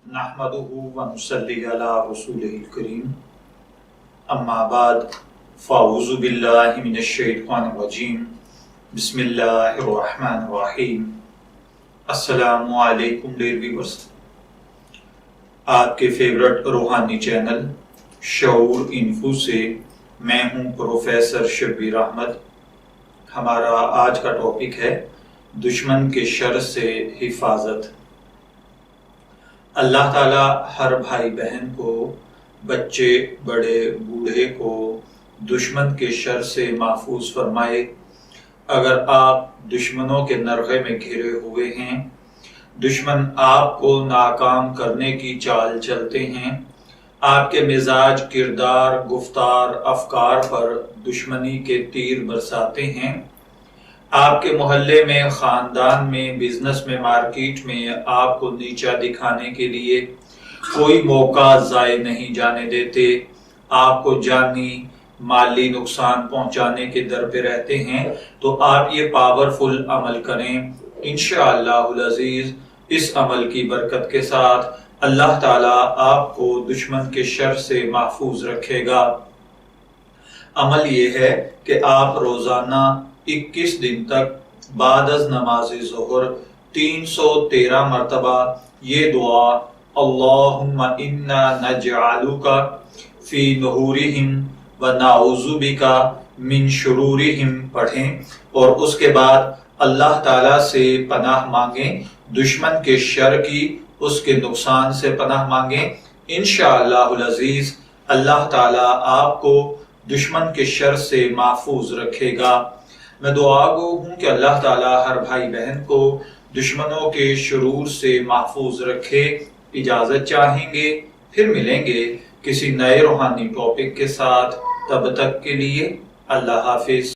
नहमदुहु व नुसल्ली अला रसूलिहिल करीम अम्मा बाद फ़अऊज़ु बिल्लाहि मिनश शैतानिर रजीम बिस्मिल्लाहिर रहमानिर रहीम। अस्सलामु अलैकुम डियर व्यूअर्स, आपके फेवरेट रूहानी चैनल शऊर इन्फो से मैं हूं प्रोफेसर शब्बीर अहमद। हमारा आज का टॉपिक है दुश्मन के शर से हिफाजत। अल्लाह ताला हर भाई बहन को, बच्चे बड़े बूढ़े को दुश्मन के शर से महफूज फरमाए। अगर आप दुश्मनों के नरगे में घिरे हुए हैं, दुश्मन आपको नाकाम करने की चाल चलते हैं, आपके मिजाज, किरदार, गुफ्तार, अफकार पर दुश्मनी के तीर बरसाते हैं, आपके मोहल्ले में, खानदान में, बिजनेस में, मार्केट में आपको नीचा दिखाने के लिए कोई मौका ज़ाय नहीं जाने देते, आपको जानी माली नुकसान पहुंचाने के दर पे रहते हैं, तो आप ये पावरफुल अमल करें। इंशाअल्लाहुल अज़ीज़ इस अमल की बरकत के साथ अल्लाह ताला आपको दुश्मन के शर से महफूज रखेगा। अमल ये है कि आप रोजाना 21 दिन तक बाद अज़ नमाज ज़ोहर 313 मरतबा ये दुआ अल्लाहुम्मा इन्ना नजअलुका फी नुहुरिहिम व नऊज़ु बिका मिन शुरूरिहिम पढ़ें और उसके बाद अल्लाह ताला से पनाह मांगें, दुश्मन के शर की, उसके नुकसान से पनाह मांगें। इंशाअल्लाहुल अज़ीज़ अल्लाह ताला आपको दुश्मन के शर से महफूज रखेगा। मैं दुआ गो हूँ कि अल्लाह ताला हर भाई बहन को दुश्मनों के शुरूर से महफूज रखे। इजाज़त चाहेंगे, फिर मिलेंगे किसी नए रूहानी टॉपिक के साथ। तब तक के लिए अल्लाह हाफिज।